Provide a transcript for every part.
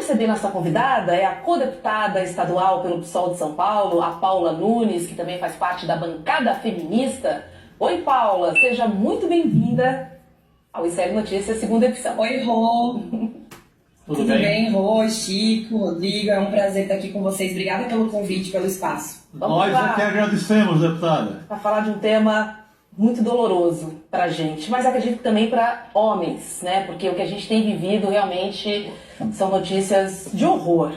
recebendo essa convidada é a co-deputada estadual pelo PSOL de São Paulo, a Paula Nunes, que também faz parte da bancada feminista. Oi, Paula, seja muito bem-vinda ao ICL Notícias, segunda edição. Oi, Rô. Tudo bem, Rô, Chico, Rodrigo, é um prazer estar aqui com vocês. Obrigada pelo convite, pelo espaço. Nós é que agradecemos, deputada. Para falar de um tema muito doloroso para a gente, mas acredito que também para homens, né? Porque o que a gente tem vivido realmente são notícias de horror.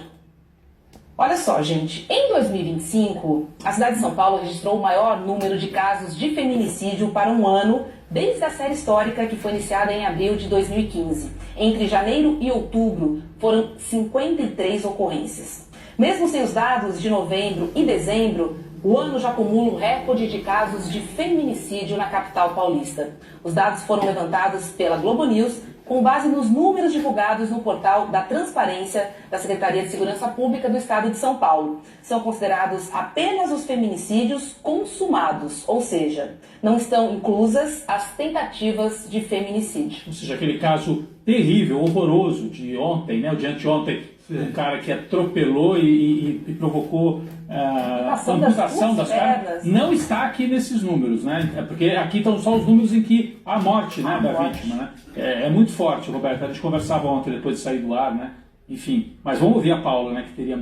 Olha só, gente, em 2025, a cidade de São Paulo registrou o maior número de casos de feminicídio para um ano desde a série histórica que foi iniciada em abril de 2015. Entre janeiro e outubro, foram 53 ocorrências. Mesmo sem os dados de novembro e dezembro, o ano já acumula um recorde de casos de feminicídio na capital paulista. Os dados foram levantados pela Globo News com base nos números divulgados no portal da Transparência da Secretaria de Segurança Pública do Estado de São Paulo. São considerados apenas os feminicídios consumados, ou seja, não estão inclusas as tentativas de feminicídio. Ou seja, aquele caso terrível, horroroso de ontem, né, o de anteontem, um cara que atropelou e provocou a amputação das pernas, não está aqui nesses números, né? Porque aqui estão só os números em que há morte, né, da vítima, né? É muito forte, Roberto. A gente conversava ontem depois de sair do ar, né? Enfim, mas vamos ouvir a Paula, né, que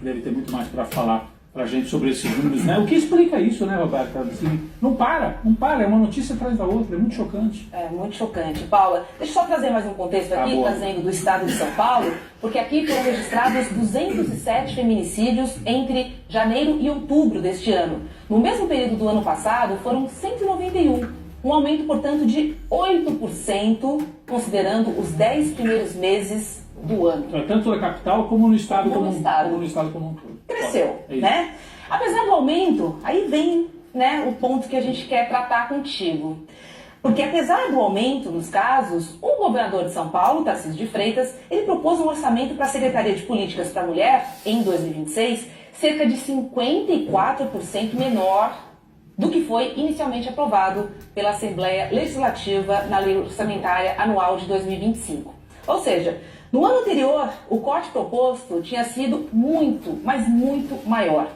deve ter muito mais para falar para a gente sobre esses números, né? O que explica isso, né, Roberto? Assim, não para, é uma notícia atrás da outra, é muito chocante. É muito chocante. Paula, deixa eu só trazer mais um contexto aqui, trazendo do estado de São Paulo, porque aqui foram registrados 207 feminicídios entre janeiro e outubro deste ano. No mesmo período do ano passado, foram 191, um aumento, portanto, de 8%, considerando os 10 primeiros meses do ano. Então, tanto na capital como no estado como no estado como um todo. Cresceu, né? Apesar do aumento, aí vem, né, o ponto que a gente quer tratar contigo. Porque apesar do aumento nos casos, o governador de São Paulo, Tarcísio de Freitas, ele propôs um orçamento para a Secretaria de Políticas para a Mulher, em 2026, cerca de 54% menor do que foi inicialmente aprovado pela Assembleia Legislativa na Lei Orçamentária Anual de 2025. Ou seja, no ano anterior, o corte proposto tinha sido muito, mas muito maior.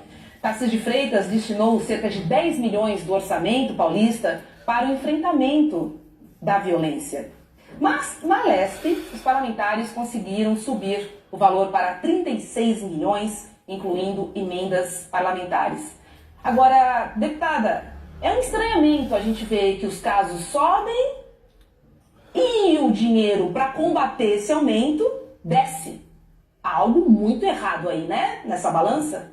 Tarcísio de Freitas destinou cerca de 10 milhões do orçamento paulista para o enfrentamento da violência. Mas, na Lespe, os parlamentares conseguiram subir o valor para 36 milhões, incluindo emendas parlamentares. Agora, deputada, é um estranhamento a gente ver que os casos sobem e o dinheiro para combater esse aumento desce. Há algo muito errado aí, né? Nessa balança?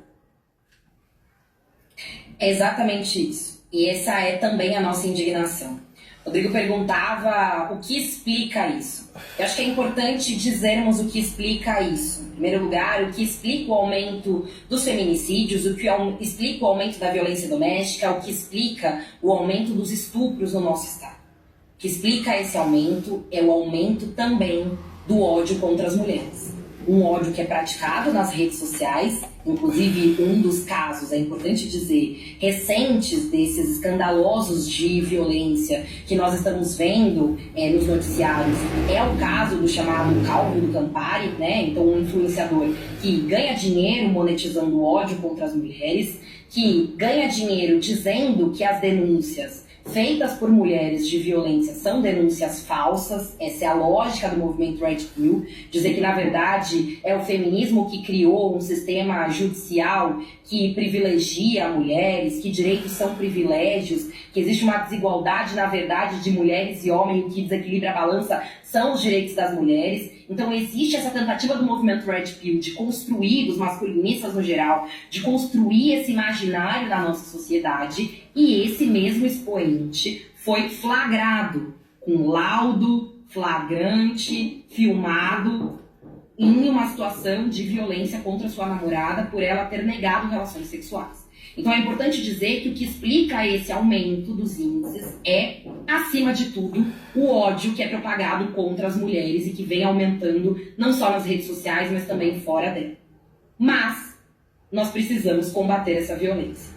É exatamente isso. E essa é também a nossa indignação. Rodrigo perguntava o que explica isso. Eu acho que é importante dizermos o que explica isso. Em primeiro lugar, o que explica o aumento dos feminicídios, o que explica o aumento da violência doméstica, o que explica o aumento dos estupros no nosso estado. O que explica esse aumento é o aumento também do ódio contra as mulheres. Um ódio que é praticado nas redes sociais, inclusive um dos casos, é importante dizer, recentes desses escandalosos de violência que nós estamos vendo nos noticiários, é o caso do chamado Calvo do Campari, né? Então um influenciador que ganha dinheiro monetizando o ódio contra as mulheres, que ganha dinheiro dizendo que as denúncias feitas por mulheres de violência são denúncias falsas. Essa é a lógica do movimento Red Pill, dizer que na verdade é o feminismo que criou um sistema judicial que privilegia mulheres, que direitos são privilégios, que existe uma desigualdade na verdade de mulheres e homens, o que desequilibra a balança são os direitos das mulheres. Então existe essa tentativa do movimento Red Pill de construir, dos masculinistas no geral, de construir esse imaginário da nossa sociedade, e esse mesmo expoente foi flagrado, com laudo, flagrante, filmado, em uma situação de violência contra sua namorada por ela ter negado relações sexuais. Então é importante dizer que o que explica esse aumento dos índices é, acima de tudo, o ódio que é propagado contra as mulheres e que vem aumentando não só nas redes sociais, mas também fora dela. Mas nós precisamos combater essa violência.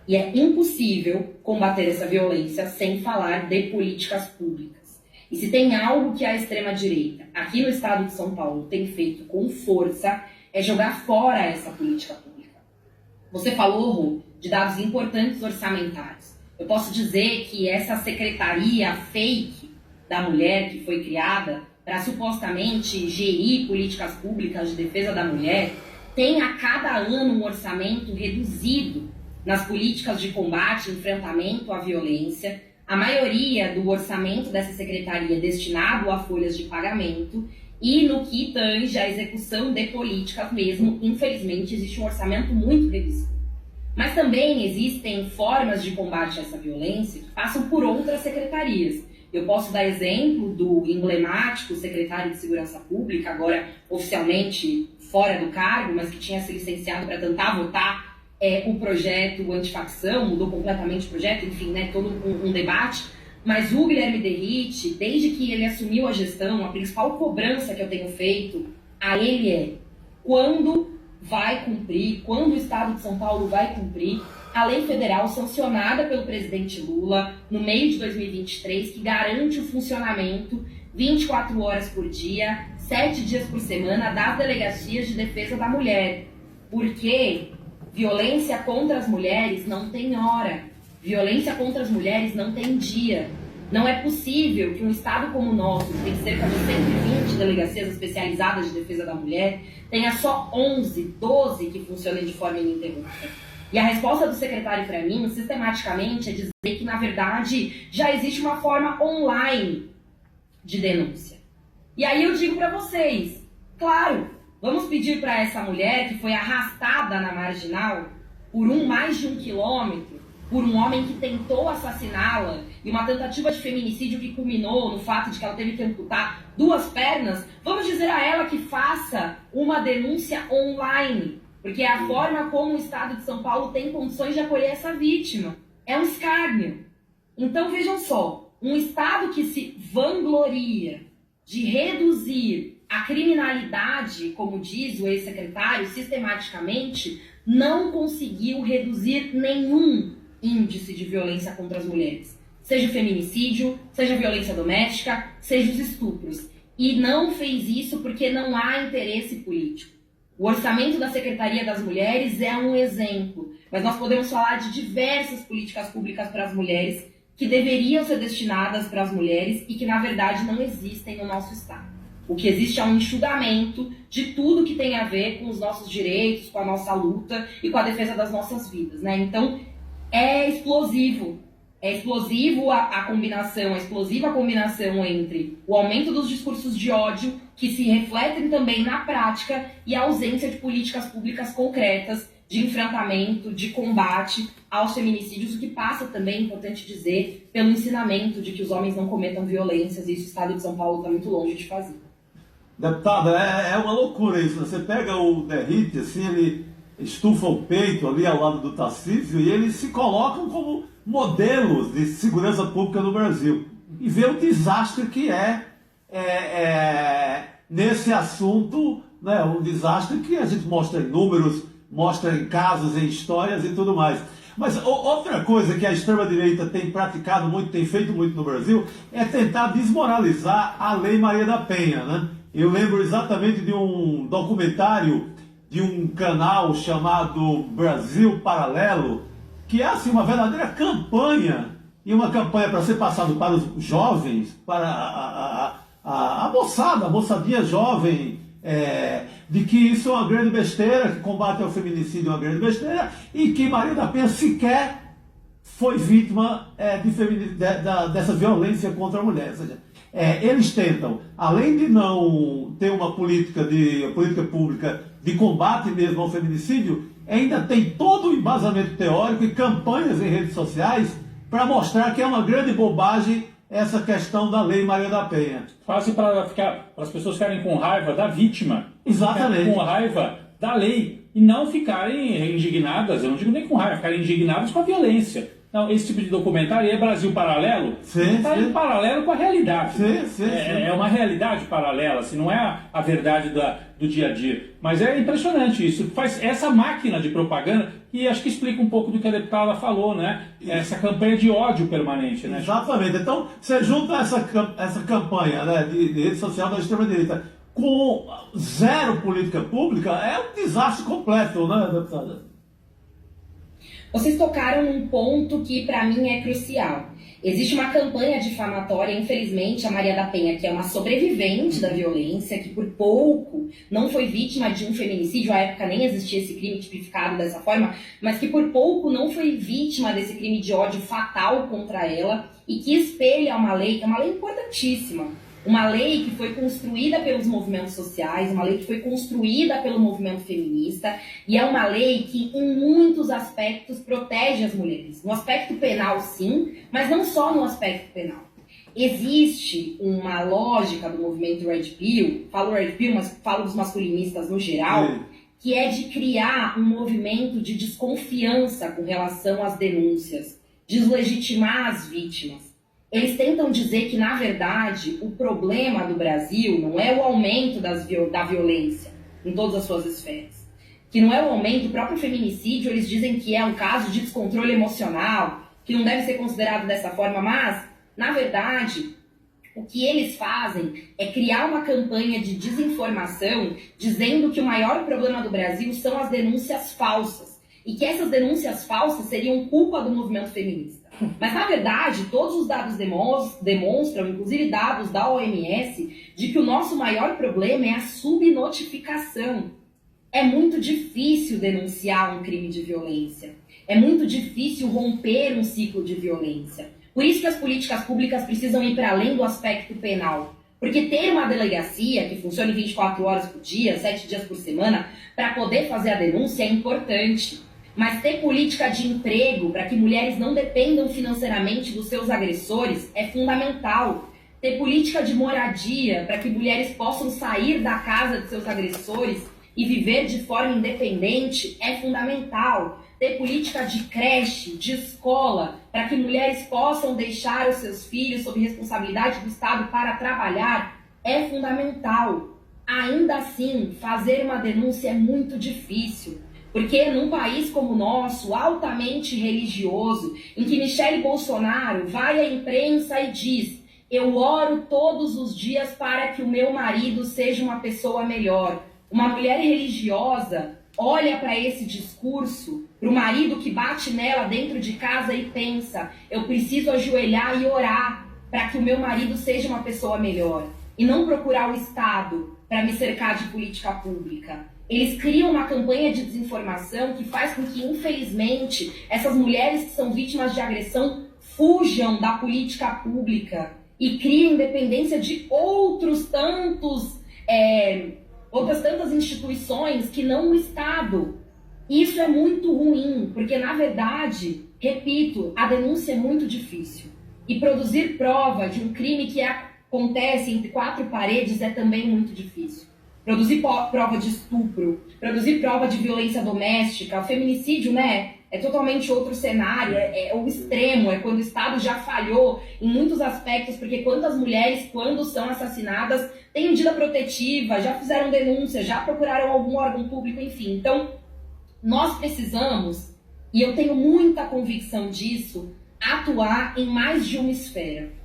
E é impossível combater essa violência sem falar de políticas públicas. E se tem algo que a extrema-direita, aqui no estado de São Paulo, tem feito com força, é jogar fora essa política pública. Você falou, Rô, de dados importantes orçamentários. Eu posso dizer que essa secretaria fake da mulher que foi criada para supostamente gerir políticas públicas de defesa da mulher tem a cada ano um orçamento reduzido nas políticas de combate e enfrentamento à violência. A maioria do orçamento dessa secretaria é destinado a folhas de pagamento e no que tange a execução de políticas mesmo, infelizmente, existe um orçamento muito reduzido. Mas também existem formas de combate a essa violência que passam por outras secretarias. Eu posso dar exemplo do emblemático secretário de Segurança Pública, agora oficialmente fora do cargo, mas que tinha se licenciado para tentar votar o projeto antifacção, mudou completamente o projeto, enfim, né, todo um debate. Mas o Guilherme Derrite, desde que ele assumiu a gestão, a principal cobrança que eu tenho feito a ele é quando vai cumprir, quando o Estado de São Paulo vai cumprir a lei federal sancionada pelo presidente Lula no meio de 2023, que garante o funcionamento 24 horas por dia, 7 dias por semana das delegacias de defesa da mulher. Porque violência contra as mulheres não tem hora, violência contra as mulheres não tem dia. Não é possível que um estado como o nosso, que tem cerca de 120 delegacias especializadas de defesa da mulher, tenha só 11, 12 que funcionem de forma ininterrupta. E a resposta do secretário para mim, sistematicamente, é dizer que, na verdade, já existe uma forma online de denúncia. E aí eu digo para vocês, claro, vamos pedir para essa mulher que foi arrastada na marginal por mais de 1 quilômetro, por um homem que tentou assassiná-la, e uma tentativa de feminicídio que culminou no fato de que ela teve que amputar 2 pernas, vamos dizer a ela que faça uma denúncia online, porque é a forma como o Estado de São Paulo tem condições de acolher essa vítima. É um escárnio. Então vejam só, um Estado que se vangloria de reduzir a criminalidade, como diz o ex-secretário, sistematicamente, não conseguiu reduzir nenhum índice de violência contra as mulheres. Seja feminicídio, seja violência doméstica, seja os estupros. E não fez isso porque não há interesse político. O orçamento da Secretaria das Mulheres é um exemplo, mas nós podemos falar de diversas políticas públicas para as mulheres que deveriam ser destinadas para as mulheres e que, na verdade, não existem no nosso Estado. O que existe é um enxugamento de tudo que tem a ver com os nossos direitos, com a nossa luta e com a defesa das nossas vidas, né? Então, é explosivo a combinação, é explosiva a combinação entre o aumento dos discursos de ódio, que se refletem também na prática, e a ausência de políticas públicas concretas de enfrentamento, de combate aos feminicídios, o que passa também, é importante dizer, pelo ensinamento de que os homens não cometam violências, e isso o Estado de São Paulo está muito longe de fazer. Deputada, é uma loucura isso. Você pega o Derrite, assim, ele estufa o peito ali ao lado do Tarcísio e eles se colocam como modelos de segurança pública no Brasil. E vê o desastre que é nesse assunto, né, um desastre que a gente mostra em números, mostra em casos, em histórias e tudo mais. Mas outra coisa que a extrema-direita tem praticado muito, tem feito muito no Brasil, é tentar desmoralizar a Lei Maria da Penha, né? Eu lembro exatamente de um documentário de um canal chamado Brasil Paralelo, que é assim uma verdadeira campanha, e uma campanha para ser passado para os jovens, para a moçada, a moçadinha jovem, de que isso é uma grande besteira, que combate ao feminicídio é uma grande besteira, e que Maria da Penha sequer foi vítima dessa violência contra a mulher. Ou seja, eles tentam, além de não ter uma política pública de combate mesmo ao feminicídio, ainda tem todo o embasamento teórico e campanhas em redes sociais para mostrar que é uma grande bobagem essa questão da Lei Maria da Penha. Fácil para as pessoas ficarem com raiva da vítima. Exatamente. Com raiva da lei e não ficarem indignadas, eu não digo nem com raiva, ficarem indignadas com a violência. Não, esse tipo de documentário é Brasil Paralelo, está em paralelo com a realidade. É uma realidade paralela, assim, não é a verdade do dia a dia. Mas é impressionante isso. Faz essa máquina de propaganda, que acho que explica um pouco do que a deputada falou, né? Essa campanha de ódio permanente, né? Exatamente. Então, você junta essa campanha, né, de rede social da extrema-direita com zero política pública, é um desastre completo, né, deputada? Vocês tocaram num ponto que para mim é crucial. Existe uma campanha difamatória, infelizmente, a Maria da Penha, que é uma sobrevivente da violência, que por pouco não foi vítima de um feminicídio, à época nem existia esse crime tipificado dessa forma, mas que por pouco não foi vítima desse crime de ódio fatal contra ela, e que espelha uma lei, que é uma lei importantíssima, uma lei que foi construída pelos movimentos sociais, uma lei que foi construída pelo movimento feminista, e é uma lei que, em muitos aspectos, protege as mulheres. No aspecto penal, sim, mas não só no aspecto penal. Existe uma lógica do movimento Red Pill, falo Red Pill, mas falo dos masculinistas no geral, que é de criar um movimento de desconfiança com relação às denúncias, deslegitimar as vítimas. Eles tentam dizer que, na verdade, o problema do Brasil não é o aumento da violência em todas as suas esferas. Que não é o aumento, o próprio feminicídio, eles dizem que é um caso de descontrole emocional, que não deve ser considerado dessa forma, mas, na verdade, o que eles fazem é criar uma campanha de desinformação dizendo que o maior problema do Brasil são as denúncias falsas e que essas denúncias falsas seriam culpa do movimento feminista. Mas, na verdade, todos os dados demonstram, inclusive dados da OMS, de que o nosso maior problema é a subnotificação. É muito difícil denunciar um crime de violência. É muito difícil romper um ciclo de violência. Por isso que as políticas públicas precisam ir para além do aspecto penal. Porque ter uma delegacia que funcione 24 horas por dia, 7 dias por semana, para poder fazer a denúncia é importante. Mas ter política de emprego para que mulheres não dependam financeiramente dos seus agressores é fundamental. Ter política de moradia para que mulheres possam sair da casa de seus agressores e viver de forma independente é fundamental. Ter política de creche, de escola, para que mulheres possam deixar os seus filhos sob responsabilidade do Estado para trabalhar é fundamental. Ainda assim, fazer uma denúncia é muito difícil. Porque num país como o nosso, altamente religioso, em que Michele Bolsonaro vai à imprensa e diz: eu oro todos os dias para que o meu marido seja uma pessoa melhor. Uma mulher religiosa olha para esse discurso, para o marido que bate nela dentro de casa e pensa: eu preciso ajoelhar e orar para que o meu marido seja uma pessoa melhor. E não procurar o Estado para me cercar de política pública. Eles criam uma campanha de desinformação que faz com que, infelizmente, essas mulheres que são vítimas de agressão fujam da política pública e criem dependência de outras tantas instituições que não o Estado. Isso é muito ruim, porque, na verdade, repito, a denúncia é muito difícil. E produzir prova de um crime que acontece entre 4 paredes é também muito difícil. Produzir prova de estupro, produzir prova de violência doméstica, o feminicídio, né, é totalmente outro cenário, é o extremo, é quando o Estado já falhou em muitos aspectos, porque quantas mulheres, quando são assassinadas, têm medida protetiva, já fizeram denúncia, já procuraram algum órgão público, enfim. Então, nós precisamos, e eu tenho muita convicção disso, atuar em mais de uma esfera.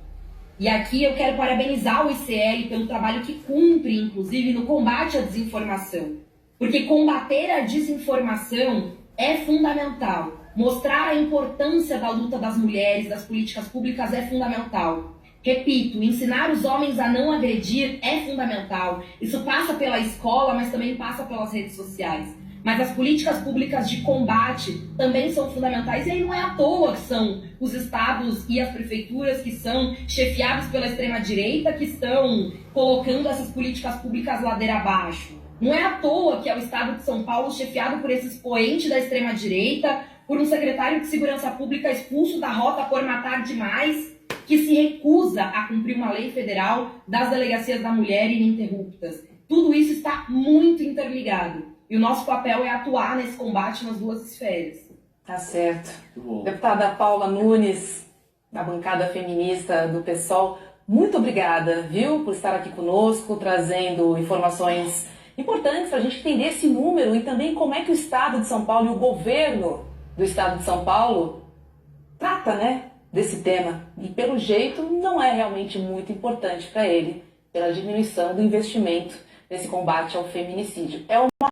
E aqui eu quero parabenizar o ICL pelo trabalho que cumpre, inclusive, no combate à desinformação. Porque combater a desinformação é fundamental. Mostrar a importância da luta das mulheres, das políticas públicas é fundamental. Repito, ensinar os homens a não agredir é fundamental. Isso passa pela escola, mas também passa pelas redes sociais. Mas as políticas públicas de combate também são fundamentais. E aí não é à toa que são os estados e as prefeituras que são chefiados pela extrema-direita que estão colocando essas políticas públicas ladeira abaixo. Não é à toa que é o estado de São Paulo chefiado por esse expoente da extrema-direita, por um secretário de Segurança Pública expulso da rota por matar demais, que se recusa a cumprir uma lei federal das delegacias da mulher ininterruptas. Tudo isso está muito interligado. E o nosso papel é atuar nesse combate nas duas esferas. Tá certo. Muito bom. Deputada Paula Nunes, da bancada feminista do PSOL, muito obrigada, viu, por estar aqui conosco, trazendo informações importantes para a gente entender esse número e também como é que o Estado de São Paulo e o governo do Estado de São Paulo trata, né, desse tema. E pelo jeito não é realmente muito importante para ele, pela diminuição do investimento nesse combate ao feminicídio.